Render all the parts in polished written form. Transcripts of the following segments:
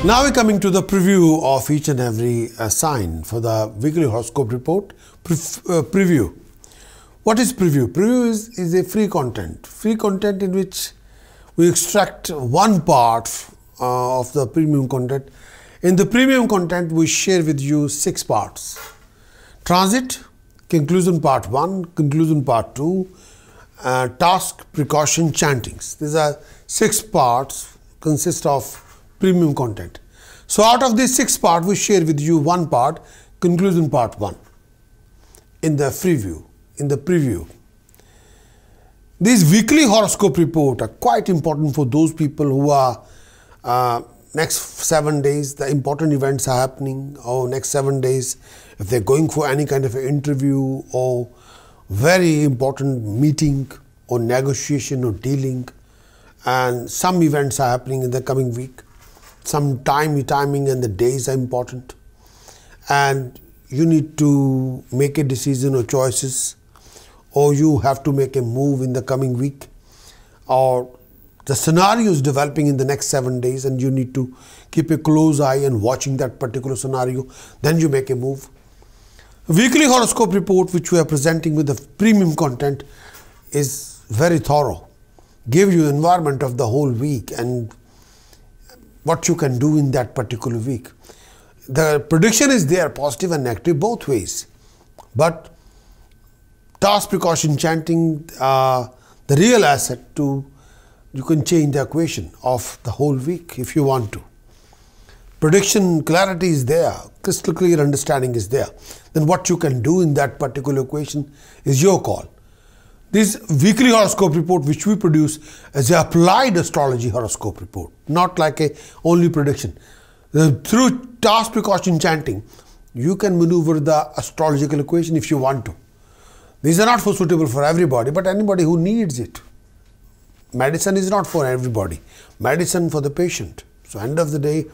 Now we're coming to the preview of each and every sign for the weekly horoscope report. Preview. What is preview? Preview is a free content in which we extract one part of the premium content. In the premium content, we share with you 6 parts. Transit, conclusion part 1, conclusion part 2, task, precaution, chantings. These are 6 parts consist of premium content. So out of these 6 parts, we share with you one part, conclusion part 1 in the preview. These weekly horoscope report are quite important for those people who are next 7 days, the important events are happening, or next 7 days, if they're going for any kind of an interview or very important meeting or negotiation or dealing, and some events are happening in the coming week. Some timing and the days are important, and you need to make a decision or choices, or you have to make a move in the coming week, or the scenario is developing in the next 7 days and you need to keep a close eye and watching that particular scenario, then you make a move. Weekly horoscope report which we are presenting with the premium content is very thorough, give you environment of the whole week and what you can do in that particular week. The prediction is there, positive and negative both ways, but task, precaution, chanting, the real asset to you can change the equation of the whole week if you want to. Prediction clarity is there, crystal clear understanding is there. Then what you can do in that particular equation is your call. This weekly horoscope report which we produce is an applied astrology horoscope report, not like a only prediction. Through task, precaution, chanting, you can maneuver the astrological equation if you want to. These are not suitable for everybody, but anybody who needs it. Medicine is not for everybody, medicine for the patient. So end of the day,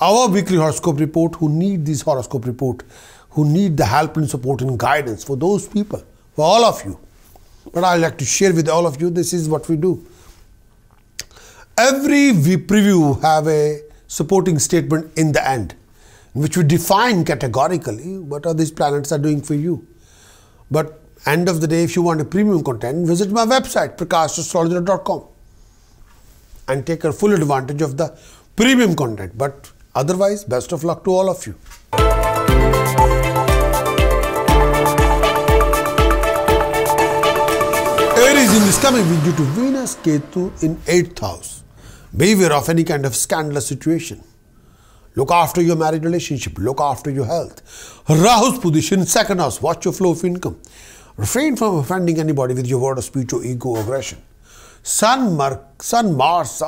our weekly horoscope report who need this horoscope report, who need the help and support and guidance for those people, for all of you. But I'd like to share with all of you, this is what we do. Every preview have a supporting statement in the end, in which we define categorically what are these planets are doing for you. But end of the day, if you want a premium content, visit my website, prakashastrologer.com, and take a full advantage of the premium content. But otherwise, best of luck to all of you. Aries, in this coming week, due to Venus, Ketu in 8th house, beware of any kind of scandalous situation. Look after your married relationship. Look after your health. Rahu's position, 2nd house. Watch your flow of income. Refrain from offending anybody with your word of speech or ego or aggression. Sun, Mars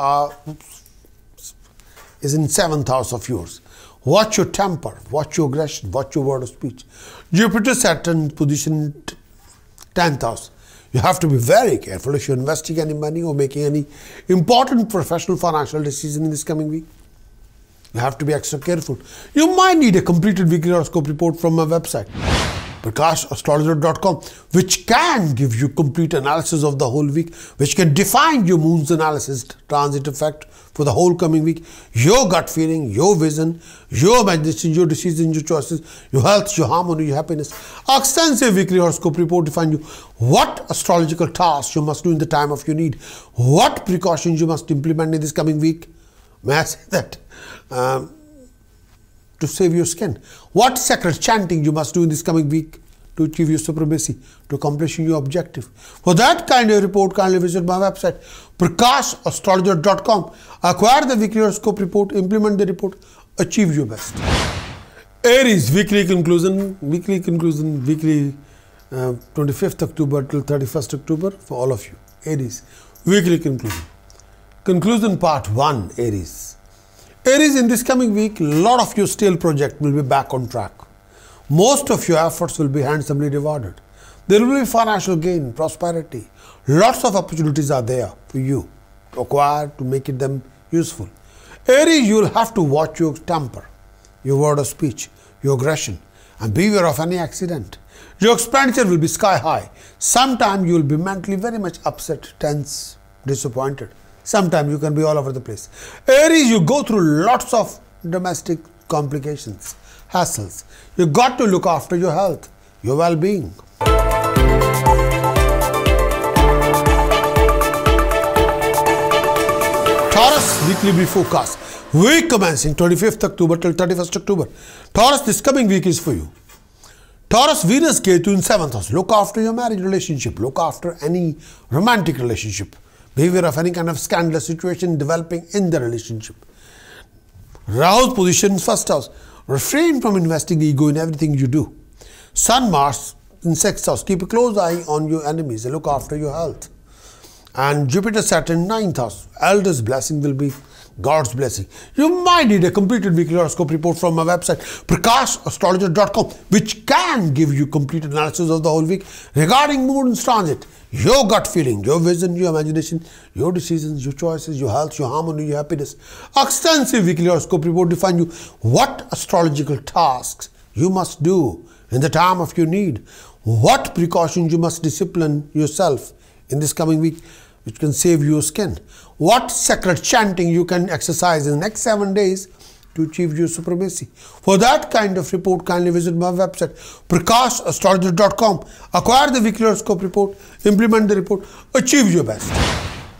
is in 7th house of yours. Watch your temper. Watch your aggression. Watch your word of speech. Jupiter, Saturn position 10th house. You have to be very careful if you're investing any money or making any important professional financial decision in this coming week. You have to be extra careful. You might need a completed weekly horoscope report from my website, prakashastrologer.com, which can give you complete analysis of the whole week, which can define your moon's analysis, transit effect for the whole coming week, your gut feeling, your vision, your imagination, your decisions, your choices, your health, your harmony, your happiness. Extensive weekly horoscope report define you what astrological tasks you must do in the time of your need, what precautions you must implement in this coming week. May I say that? To save your skin. What sacred chanting you must do in this coming week to achieve your supremacy, to accomplishing your objective. For that kind of report, kindly visit my website, prakashastrologer.com. Acquire the weekly horoscope report, implement the report, achieve your best. Aries, weekly conclusion, 25th October till 31st October for all of you. Aries, weekly conclusion. Conclusion part 1, Aries. Aries, in this coming week, a lot of your stale project will be back on track. Most of your efforts will be handsomely rewarded. There will be financial gain, prosperity. Lots of opportunities are there for you to acquire, to make them useful. Aries, you will have to watch your temper, your word of speech, your aggression, and beware of any accident. Your expenditure will be sky high. Sometimes you will be mentally very much upset, tense, disappointed. Sometimes you can be all over the place. Aries, you go through lots of domestic complications, hassles. You got to look after your health, your well-being. Taurus weekly brief forecast. Week commencing 25th October till 31st October. Taurus, this coming week is for you. Taurus, Venus, Ketu in 7th house. Look after your marriage relationship. Look after any romantic relationship. Beware of any kind of scandalous situation developing in the relationship. Rahu's position in 1st house. Refrain from investing ego in everything you do. Sun, Mars in 6th house. Keep a close eye on your enemies and look after your health. And Jupiter, Saturn, 9th house. Elders' blessing will be God's blessing. You might need a completed weekly horoscope report from my website, prakashastrologer.com, which can give you complete analysis of the whole week regarding mood and transit, your gut feeling, your vision, your imagination, your decisions, your choices, your health, your harmony, your happiness. Extensive weekly horoscope report define you what astrological tasks you must do in the time of your need, what precautions you must discipline yourself in this coming week, which can save your skin. What sacred chanting you can exercise in the next 7 days to achieve your supremacy. For that kind of report, kindly visit my website, prakashastrologer.com. Acquire the weekly horoscope report, implement the report, achieve your best.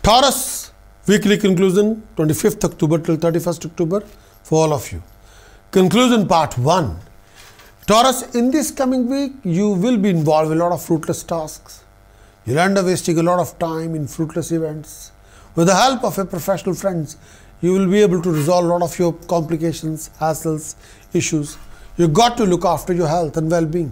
Taurus, weekly conclusion, 25th October till 31st October for all of you. Conclusion part 1. Taurus, in this coming week, you will be involved in a lot of fruitless tasks. You'll end up wasting a lot of time in fruitless events. With the help of your professional friends, you will be able to resolve a lot of your complications, hassles, issues. You've got to look after your health and well-being.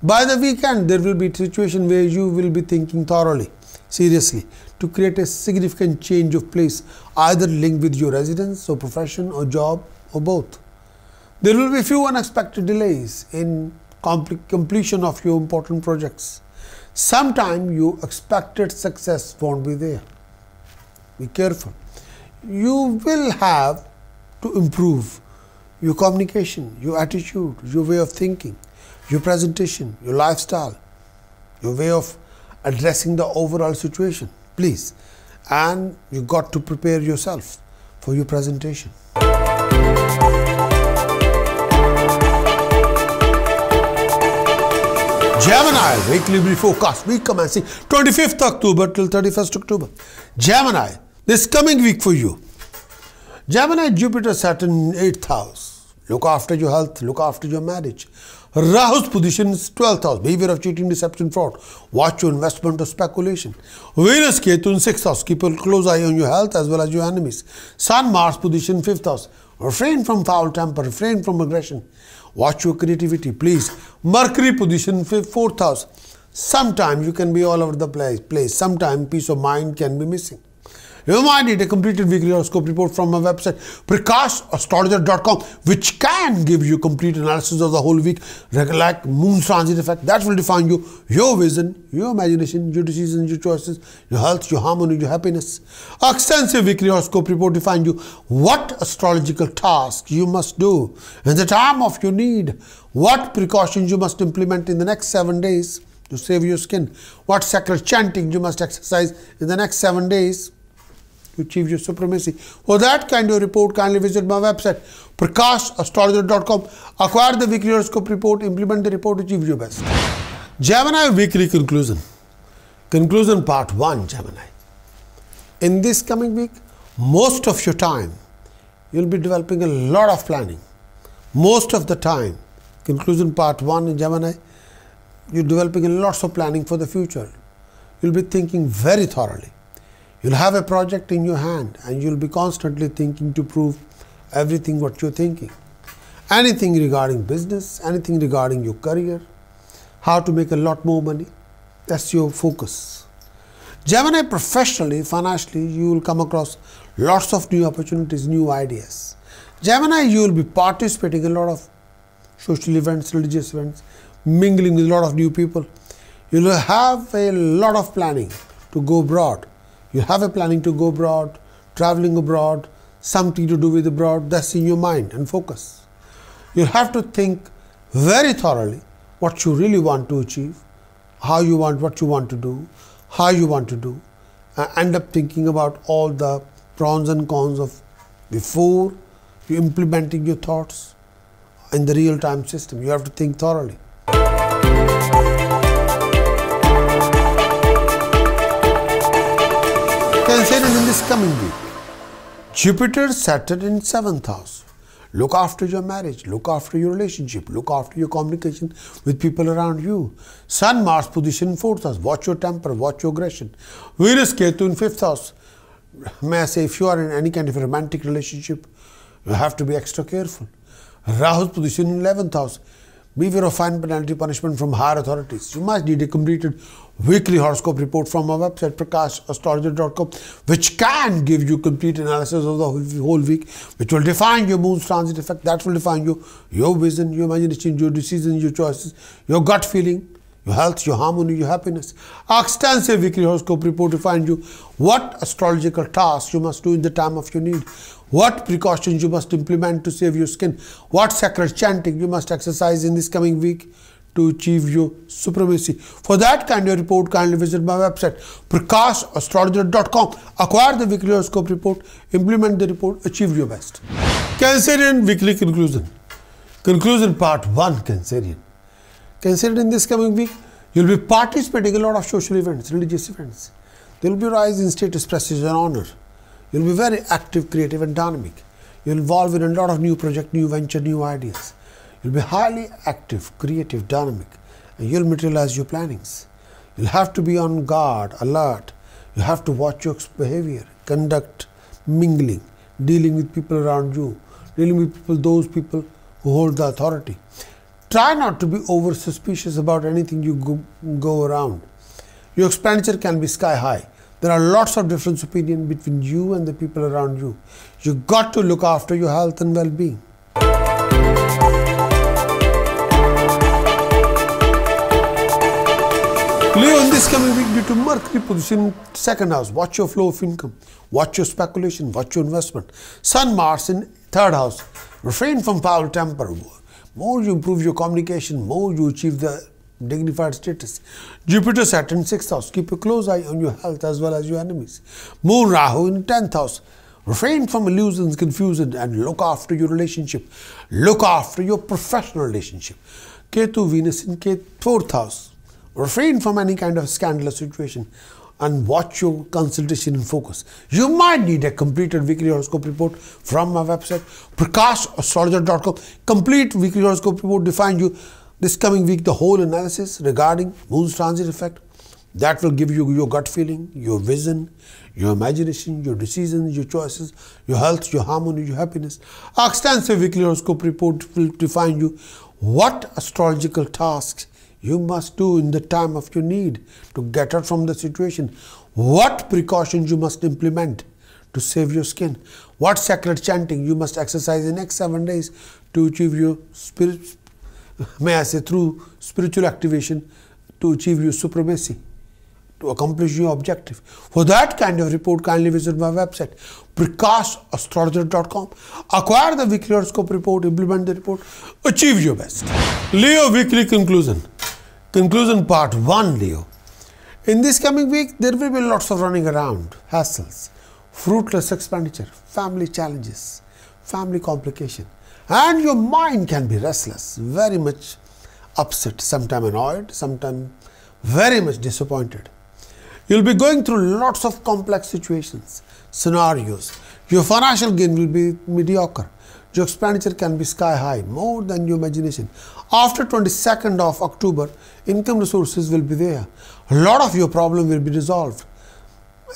By the weekend, there will be a situation where you will be thinking thoroughly, seriously, to create a significant change of place, either linked with your residence or profession or job or both. There will be few unexpected delays in completion of your important projects. Sometimes your expected success won't be there. Be careful. You will have to improve your communication, your attitude, your way of thinking, your presentation, your lifestyle, your way of addressing the overall situation. Please. And you got to prepare yourself for your presentation. Gemini, weekly brief forecast, week commencing 25th October till 31st October. Gemini, this coming week for you. Gemini, Jupiter, Saturn, 8th house. Look after your health, look after your marriage. Rahu's position is 12th house. Beware of cheating, deception, fraud. Watch your investment or speculation. Venus, Ketu in 6th house. Keep a close eye on your health as well as your enemies. Sun, Mars position 5th house. Refrain from foul temper, refrain from aggression. Watch your creativity, please. Mercury position 4th house. Sometimes you can be all over the place. Sometimes peace of mind can be missing. You might need a completed weekly horoscope report from my website, prakashastrologer.com, which can give you complete analysis of the whole week, like moon transit effect. That will define you, your vision, your imagination, your decisions, your choices, your health, your harmony, your happiness. Extensive weekly horoscope report define you what astrological tasks you must do in the time of your need, what precautions you must implement in the next 7 days to save your skin, what sacred chanting you must exercise in the next 7 days to achieve your supremacy. For that kind of report, kindly visit my website, prakashastrologer.com. Acquire the weekly horoscope report, implement the report, achieve your best. Gemini weekly conclusion. Conclusion part 1, Gemini. In this coming week, most of your time, you'll be developing a lot of planning. Most of the time, conclusion part 1 in Gemini, you're developing lots of planning for the future. You'll be thinking very thoroughly. You'll have a project in your hand and you'll be constantly thinking to prove everything what you're thinking. Anything regarding business, anything regarding your career, how to make a lot more money, that's your focus. Gemini, professionally, financially, you will come across lots of new opportunities, new ideas. Gemini, you will be participating in a lot of social events, religious events, mingling with a lot of new people. You will have a lot of planning to go abroad. You have a planning to go abroad, traveling abroad, something to do with abroad, that's in your mind and focus. You have to think very thoroughly what you really want to achieve, how you want, what you want to do, how you want to do, and end up thinking about all the pros and cons of before You're implementing your thoughts in the real-time system. You have to think thoroughly. Cancerian in this coming week. Jupiter, Saturn in 7th house. Look after your marriage, look after your relationship, look after your communication with people around you. Sun, Mars position in 4th house. Watch your temper, watch your aggression. Venus, Ketu in 5th house. May I say, if you are in any kind of a romantic relationship, you have to be extra careful. Rahu's position in 11th house. Beware of fine penalty punishment from higher authorities. You must need a completed weekly horoscope report from our website prakashastrologer.com, which can give you complete analysis of the whole week, which will define your moon's transit effect. That will define you, your vision, your imagination, your decisions, your choices, your gut feeling, your health, your harmony, your happiness. Our extensive weekly horoscope report to find you what astrological tasks you must do in the time of your need, what precautions you must implement to save your skin, what sacred chanting you must exercise in this coming week to achieve your supremacy. For that kind of report, kindly visit my website prakashastrologer.com. Acquire the weekly horoscope report, implement the report, achieve your best. Cancerian weekly conclusion. Conclusion part 1, Cancerian. Cancerian, in this coming week, you will be participating in a lot of social events, religious events. There will be a rise in status, prestige and honor. You will be very active, creative and dynamic. You will involve in a lot of new projects, new venture, new ideas. You will be highly active, creative, dynamic, and you will materialize your plannings. You will have to be on guard, alert. You have to watch your behavior, conduct, mingling, dealing with people around you, dealing with people, those people who hold the authority. Try not to be over suspicious about anything you go around. Your expenditure can be sky high. There are lots of different opinions between you and the people around you. You got to look after your health and well-being. Leo, in this coming week, due to Mercury position in 2nd house, watch your flow of income, watch your speculation, watch your investment. Sun, Mars in 3rd house. Refrain from foul temper. More you improve your communication, more you achieve the dignified status. Jupiter, Saturn, 6th house. Keep a close eye on your health as well as your enemies. Moon, Rahu in 10th house. Refrain from illusions, confusion and look after your relationship. Look after your professional relationship. Ketu, Venus in 4th house. Refrain from any kind of scandalous situation and watch your consultation and focus. You might need a completed weekly horoscope report from my website prakashastrologer.com. Complete weekly horoscope report defines you this coming week the whole analysis regarding moon's transit effect. That will give you your gut feeling, your vision, your imagination, your decisions, your choices, your health, your harmony, your happiness. Our extensive weekly horoscope report will define you what astrological tasks you must do in the time of your need to get out from the situation, what precautions you must implement to save your skin, what sacred chanting you must exercise in the next 7 days to achieve your spirit, may I say, through spiritual activation to achieve your supremacy, to accomplish your objective. For that kind of report, kindly visit my website prakashastrologer.com. Acquire the weekly horoscope report, implement the report, achieve your best. Leo weekly conclusion. Conclusion part 1, Leo. In this coming week, there will be lots of running around, hassles, fruitless expenditure, family challenges, family complication, and your mind can be restless, very much upset, sometimes annoyed, sometimes very much disappointed. You'll be going through lots of complex situations, scenarios. Your financial gain will be mediocre. Your expenditure can be sky high, more than your imagination. After 22nd of October, income resources will be there. A lot of your problem will be resolved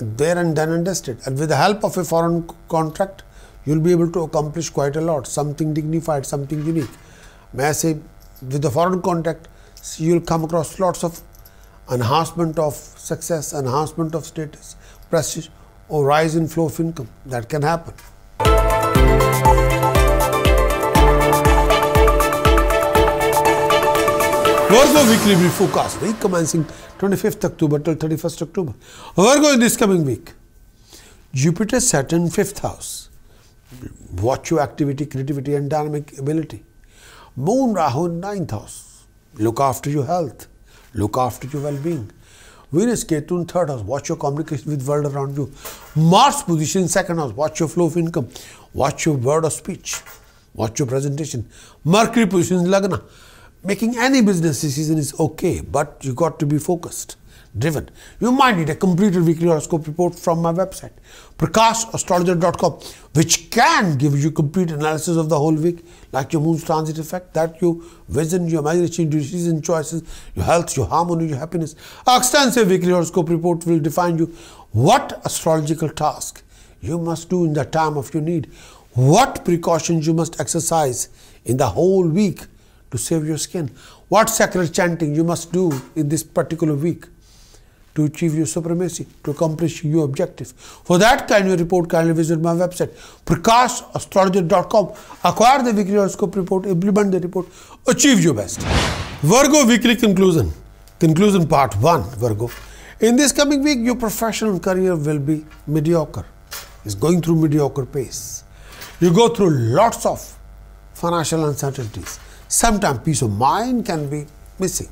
there and then and dusted. And with the help of a foreign contract, you'll be able to accomplish quite a lot, something dignified, something unique. May I say, with the foreign contract, you'll come across lots of enhancement of success, enhancement of status, prestige, or rise in flow of income. That can happen. Virgo weekly brief forecast, week commencing 25th October till 31st October. Virgo in this coming week, Jupiter, Saturn, 5th house. Watch your activity, creativity and dynamic ability. Moon, Rahu in 9th house. Look after your health. Look after your well-being. Venus Ketu in third house, watch your communication with world around you. Mars position in second house, watch your flow of income, watch your word of speech, watch your presentation. Mercury position in Lagna, making any business decision is okay, but you got to be focused, driven. You might need a completed weekly horoscope report from my website, prakashastrologer.com, which can give you complete analysis of the whole week, like your moon's transit effect, that your vision, your imagination, your decision choices, your health, your harmony, your happiness. Our extensive weekly horoscope report will define you what astrological task you must do in the time of your need, what precautions you must exercise in the whole week to save your skin, what sacred chanting you must do in this particular week to achieve your supremacy, to accomplish your objective. For that kind of report, kindly visit my website, prakashastrologer.com. Acquire the weekly horoscope report, implement the report, achieve your best. Virgo weekly conclusion. Conclusion part 1, Virgo. In this coming week, your professional career will be mediocre. It's going through mediocre pace. You go through lots of financial uncertainties. Sometimes peace of mind can be missing.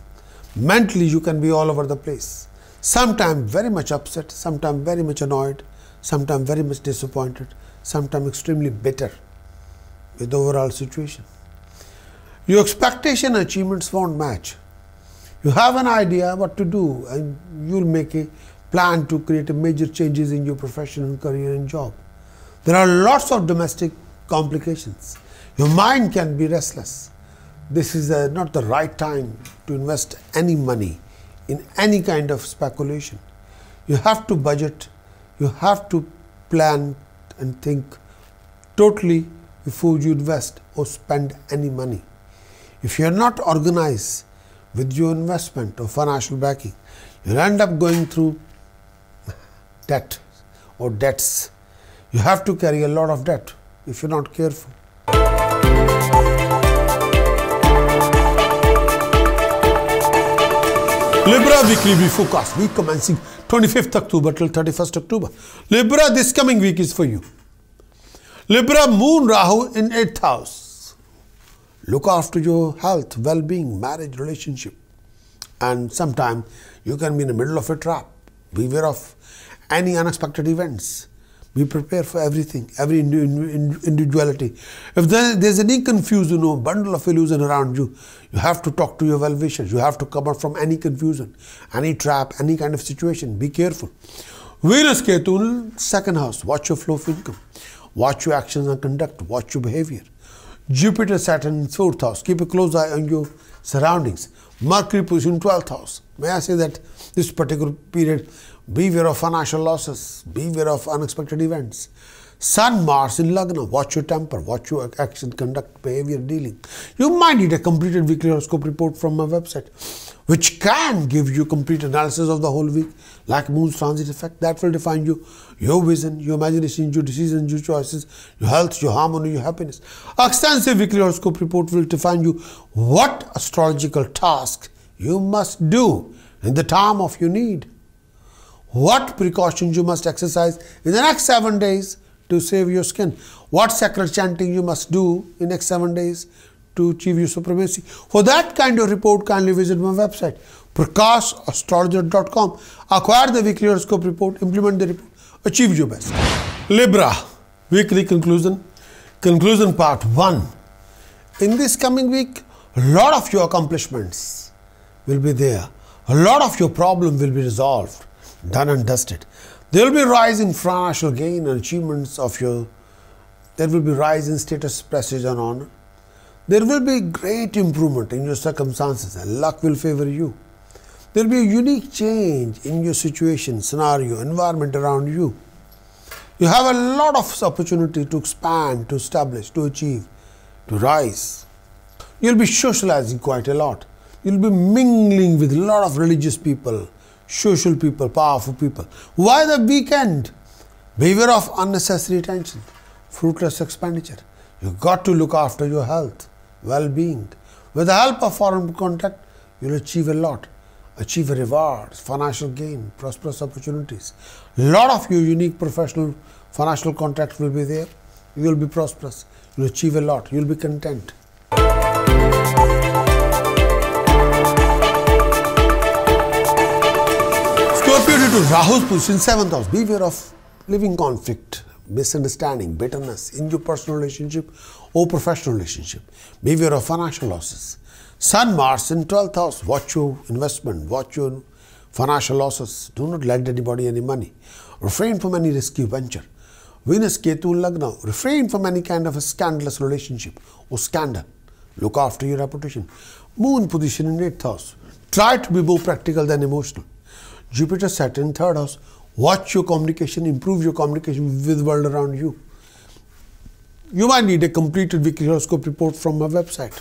Mentally, you can be all over the place. Sometimes very much upset, sometimes very much annoyed, sometimes very much disappointed, sometimes extremely bitter with the overall situation. Your expectation and achievements won't match. You have an idea what to do and you'll make a plan to create major changes in your professional career and job. There are lots of domestic complications. Your mind can be restless. This is not the right time to invest any money in any kind of speculation. You have to budget, you have to plan and think totally before you invest or spend any money. If you are not organized with your investment or financial backing, you'll end up going through debt or debts. You have to carry a lot of debt if you're not careful. Libra weekly forecast, week commencing 25th October till 31st October. Libra, this coming week is for you. Libra, Moon Rahu in 8th house. Look after your health, well-being, marriage, relationship. And sometimes you can be in the middle of a trap. Beware of any unexpected events. Be prepared for everything, every individuality. If there's any confusion or bundle of illusion around you, you have to talk to your well-wishers. You have to come out from any confusion, any trap, any kind of situation. Be careful. Venus Ketu, second house. Watch your flow of income. Watch your actions and conduct. Watch your behavior. Jupiter, Saturn in fourth house. Keep a close eye on your surroundings. Mercury position in 12th house. May I say that this particular period, beware of financial losses, beware of unexpected events. Sun, Mars in Lagna, watch your temper, watch your action, conduct, behavior, dealing. You might need a completed weekly horoscope report from my website, which can give you complete analysis of the whole week, like moon's transit effect. That will define you, your vision, your imagination, your decisions, your choices, your health, your harmony, your happiness. Extensive weekly horoscope report will define you what astrological task you must do in the time of your need. What precautions you must exercise in the next 7 days to save your skin. What sacred chanting you must do in the next 7 days to achieve your supremacy. For that kind of report, kindly visit my website, prakashastrologer.com. Acquire the weekly horoscope report, implement the report, achieve your best. Libra, weekly conclusion. Conclusion part 1. In this coming week, a lot of your accomplishments will be there. A lot of your problem will be resolved, done and dusted. There will be a rise in financial gain and achievements of your, there will be rise in status, prestige and honor. There will be great improvement in your circumstances and luck will favor you. There will be a unique change in your situation, scenario, environment around you. You have a lot of opportunity to expand, to establish, to achieve, to rise. You'll be socializing quite a lot. You'll be mingling with a lot of religious people, social people, powerful people. Why the weekend? Beware of unnecessary tension, fruitless expenditure. You've got to look after your health, well-being. With the help of foreign contact, you'll achieve a lot. Achieve rewards, financial gain, prosperous opportunities. A lot of your unique professional financial contacts will be there. You will be prosperous. You'll achieve a lot. You'll be content. to Rahu's position 7th house, beware of living conflict, misunderstanding, bitterness in your personal relationship or professional relationship. Beware of financial losses. Sun, Mars in 12th house, watch your investment, watch your financial losses. Do not lend anybody any money. Refrain from any risky venture. Venus, Ketu, Lagna, refrain from any kind of a scandalous relationship or scandal. Look after your reputation. Moon position in 8th house. Try to be more practical than emotional. Jupiter, Saturn in 3rd house. Watch your communication, improve your communication with the world around you. You might need a completed weekly horoscope report from my website,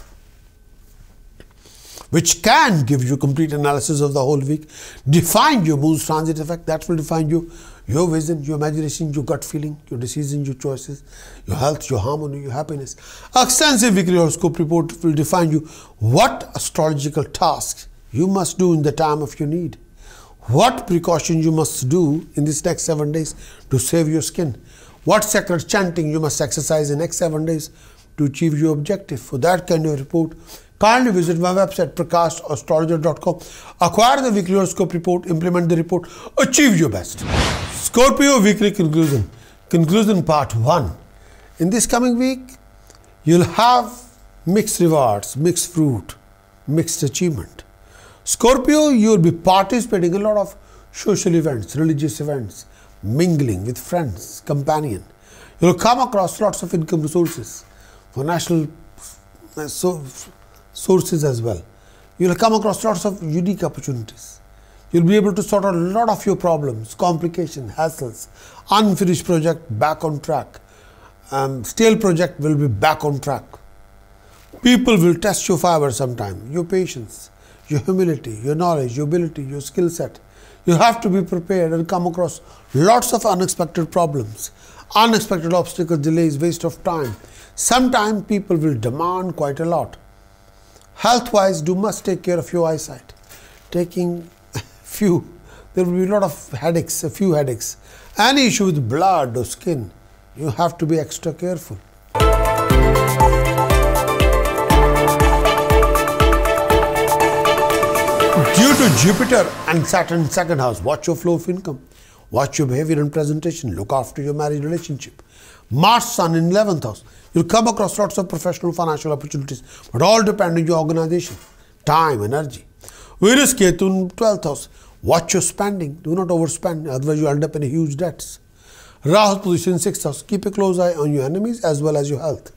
which can give you complete analysis of the whole week, define your moon's transit effect, that will define you, your vision, your imagination, your gut feeling, your decisions, your choices, your health, your harmony, your happiness. Extensive weekly horoscope report will define you what astrological tasks you must do in the time of your need, what precautions you must do in these next 7 days to save your skin, what sacred chanting you must exercise in the next 7 days to achieve your objective. For that kind of report, kindly visit my website prakashastrologer.com. Acquire the weekly horoscope report, implement the report, achieve your best. Scorpio weekly conclusion. Conclusion part 1. In this coming week, you'll have mixed rewards, mixed fruit, mixed achievement. Scorpio, you'll be participating in a lot of social events, religious events, mingling with friends, companion. You'll come across lots of income sources, financial sources as well. You'll come across lots of unique opportunities. You'll be able to sort out a lot of your problems, complications, hassles, unfinished project back on track. Stale project will be back on track. People will test your fiber sometime, your patience, your humility, your knowledge, your ability, your skill set. You have to be prepared and come across lots of unexpected problems, unexpected obstacles, delays, waste of time. Sometimes people will demand quite a lot. Health-wise, you must take care of your eyesight. There will be a lot of headaches, a few headaches. Any issue with blood or skin, you have to be extra careful. Due to Jupiter and Saturn 2nd house, watch your flow of income, watch your behavior and presentation, look after your marriage relationship. Mars, Sun in 11th house, you'll come across lots of professional financial opportunities, but all depend on your organization, time, energy. Venus, Ketu in 12th house, watch your spending, do not overspend, otherwise you end up in huge debts. Rahu's position in 6th house, keep a close eye on your enemies as well as your health.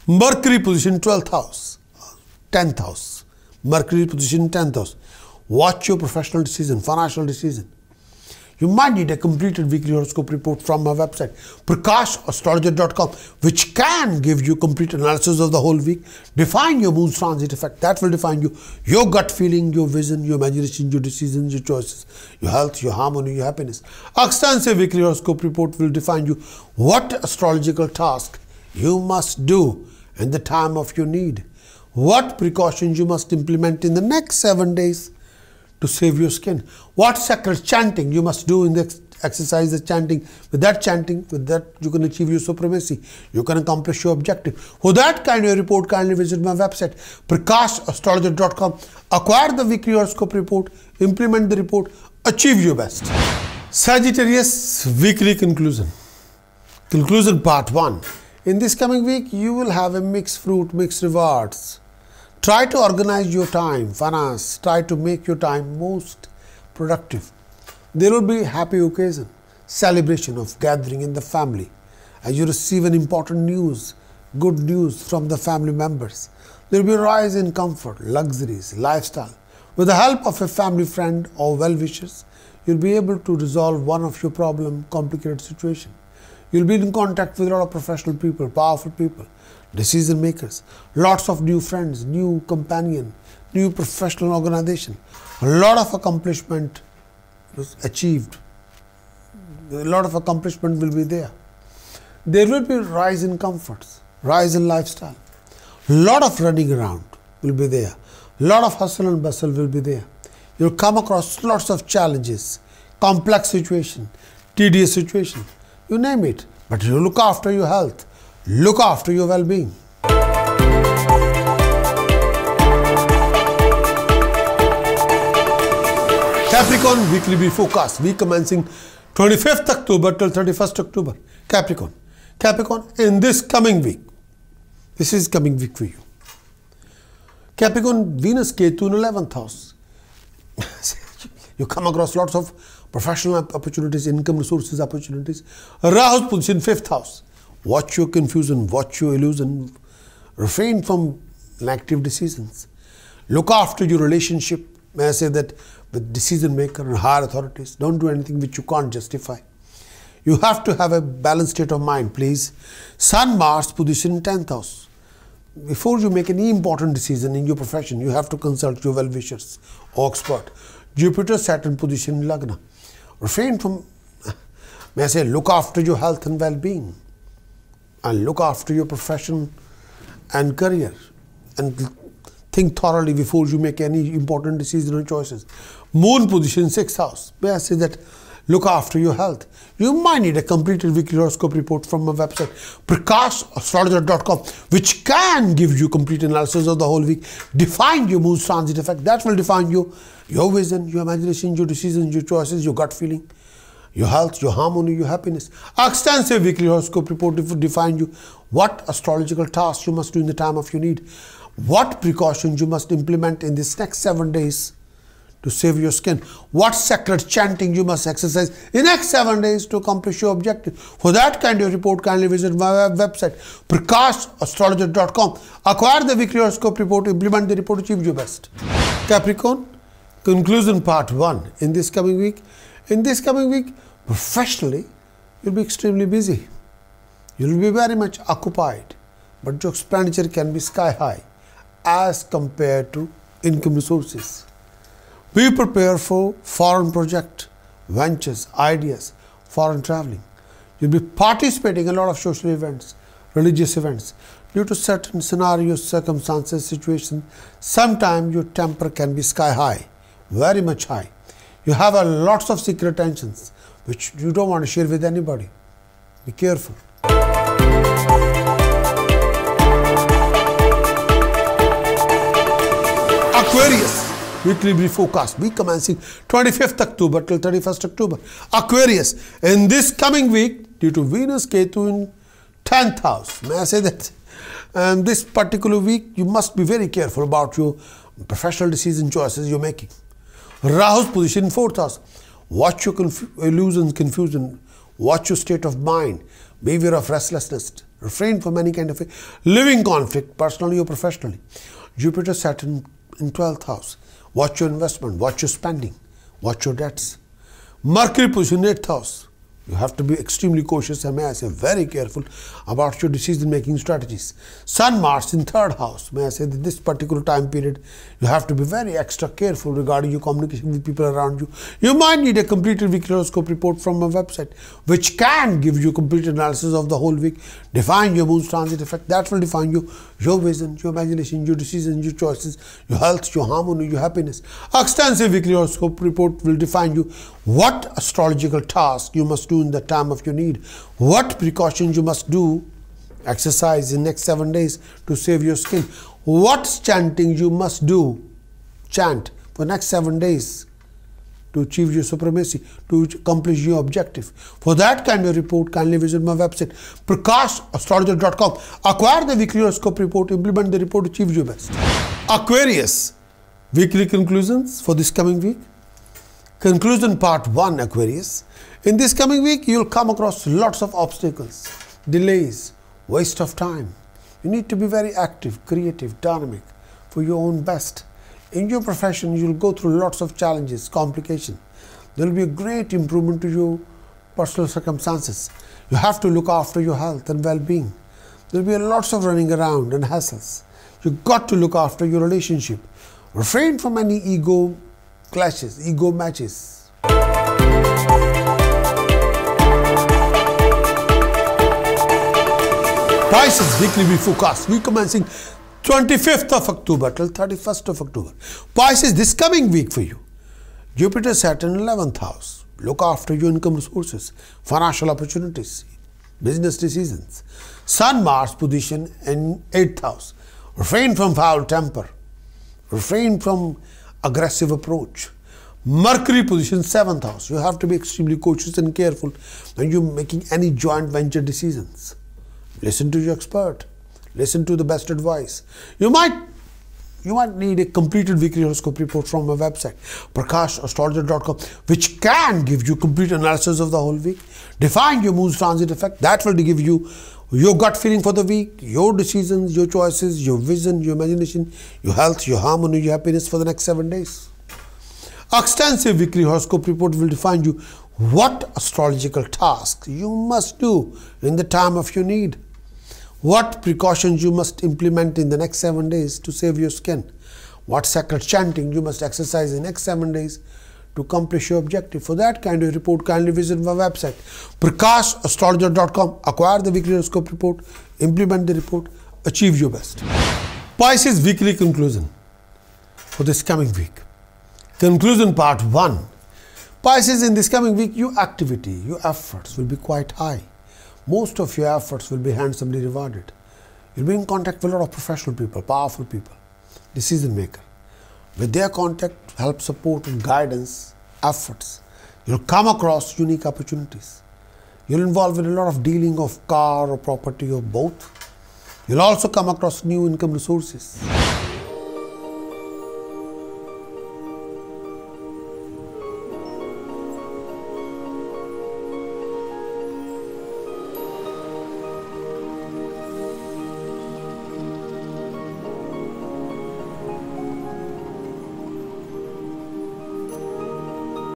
Mercury position 12th house, 10th house. Mercury position 10th house. Watch your professional decision, financial decision. You might need a completed weekly horoscope report from my website, prakashastrologer.com, which can give you complete analysis of the whole week, define your moon's transit effect, that will define you, your gut feeling, your vision, your imagination, your decisions, your choices, your health, your harmony, your happiness. Extensive weekly horoscope report will define you what astrological task you must do in the time of your need, what precautions you must implement in the next 7 days to save your skin, what sacred chanting you must do in the exercise, the chanting. With that you can achieve your supremacy, you can accomplish your objective. For that kind of report, kindly visit my website prakashastrologer.com. Acquire the weekly horoscope report, implement the report, achieve your best. Sagittarius weekly conclusion. Conclusion part 1. In this coming week, you will have a mixed fruit, mixed rewards. Try to organize your time, finance. Try to make your time most productive. There will be happy occasion, celebration of gathering in the family as you receive an important news, good news from the family members. There will be a rise in comfort, luxuries, lifestyle. With the help of a family friend or well-wishers, you'll be able to resolve one of your problem, complicated situation. You'll be in contact with a lot of professional people, powerful people, decision makers, lots of new friends, new companion, new professional organization. A lot of accomplishment was achieved. A lot of accomplishment will be there. There will be rise in comforts, rise in lifestyle. A lot of running around will be there. A lot of hustle and bustle will be there. You'll come across lots of challenges, complex situation, tedious situation, you name it. But you look after your health, look after your well-being. Capricorn weekly brief forecast, week commencing 25th October till 31st October. Capricorn, in this coming week, this is coming week for you. Capricorn, Venus Ketu in 11th house. You come across lots of professional opportunities, income resources opportunities. Rahu's position 5th house. Watch your confusion, watch your illusion. Refrain from inactive decisions. Look after your relationship. May I say that with decision maker and higher authorities. Don't do anything which you can't justify. You have to have a balanced state of mind, please. Sun Mars position in 10th house. Before you make any important decision in your profession, you have to consult your well-wishers or expert. Jupiter Saturn position in Lagna. Refrain from, may I say, look after your health and well-being. And look after your profession and career. And think thoroughly before you make any important decision or choices. Moon position 6th house. May I say that look after your health. You might need a completed weekly horoscope report from my website, prakashastrologer.com, which can give you complete analysis of the whole week, define your moon transit effect. That will define you, your vision, your imagination, your decisions, your choices, your gut feeling, your health, your harmony, your happiness. Extensive weekly horoscope report will define you what astrological tasks you must do in the time of your need, what precautions you must implement in this next 7 days to save your skin, what sacred chanting you must exercise in next 7 days to accomplish your objective. For that kind of report, kindly visit my website, prakashastrologer.com. Acquire the weekly horoscope report, implement the report, achieve your best. Capricorn, conclusion part 1 in this coming week. In this coming week, professionally, you'll be extremely busy. You'll be very much occupied, but your expenditure can be sky high as compared to income resources. Be prepared for foreign project, ventures, ideas, foreign traveling. You'll be participating in a lot of social events, religious events. Due to certain scenarios, circumstances, situations, sometimes your temper can be sky high, very much high. You have a lots of secret tensions which you don't want to share with anybody. Be careful. Aquarius, weekly brief forecast, week commencing 25th October till 31st October. Aquarius, in this coming week, due to Venus Ketu in 10th house, may I say that this particular week you must be very careful about your professional decision choices you're making. Rahu's position in 4th house. Watch your illusions, confusion. Watch your state of mind. Beware of restlessness. Refrain from any kind of living conflict, personally or professionally. Jupiter Saturn in 12th house. Watch your investment. Watch your spending. Watch your debts. Mercury position in 8th house. You have to be extremely cautious and may I say very careful about your decision-making strategies. Sun Mars in 3rd house. May I say that this particular time period, you have to be very extra careful regarding your communication with people around you. You might need a completed weekly horoscope report from my website, which can give you complete analysis of the whole week, define your moon transit effect. That will define you, your vision, your imagination, your decisions, your choices, your health, your harmony, your happiness. Extensive weekly horoscope report will define you what astrological task you must do in the time of your need, what precautions you must do, exercise in next 7 days to save your skin, what chanting you must do, chant for next 7 days to achieve your supremacy, to accomplish your objective. For that kind of report, kindly visit my website, prakashastrologer.com. Acquire the weekly horoscope report, implement the report, achieve your best. Aquarius, weekly conclusions for this coming week. Conclusion part 1, Aquarius. In this coming week, you'll come across lots of obstacles, delays, waste of time. You need to be very active, creative, dynamic for your own best. In your profession, you'll go through lots of challenges, complications. There will be a great improvement to your personal circumstances. You have to look after your health and well-being. There will be lots of running around and hassles. You've got to look after your relationship. Refrain from any ego clashes, ego matches. Pisces, weekly brief forecast, week commencing 25th of October till 31st of October. Pisces, this coming week for you. Jupiter Saturn 11th house. Look after your income resources, financial opportunities, business decisions. Sun Mars position in 8th house. Refrain from foul temper. Refrain from aggressive approach. Mercury position 7th house. You have to be extremely cautious and careful when you're making any joint venture decisions. Listen to your expert. Listen to the best advice. You might need a completed weekly horoscope report from my website, prakashastrologer.com, which can give you complete analysis of the whole week, define your moon's transit effect. That will give you your gut feeling for the week, your decisions, your choices, your vision, your imagination, your health, your harmony, your happiness for the next 7 days. Extensive weekly horoscope report will define you what astrological tasks you must do in the time of your need, what precautions you must implement in the next 7 days to save your skin, what sacred chanting you must exercise in the next 7 days to accomplish your objective. For that kind of report, kindly visit my website, prakashastrologer.com. Acquire the weekly horoscope report, implement the report, achieve your best. Pisces weekly conclusion for this coming week. Conclusion part 1. Pisces, in this coming week, your activity, your efforts will be quite high. Most of your efforts will be handsomely rewarded. You'll be in contact with a lot of professional people, powerful people, decision maker. With their contact, help, support and guidance, efforts, you'll come across unique opportunities. You'll involve in a lot of dealing of car or property or both. You'll also come across new income resources.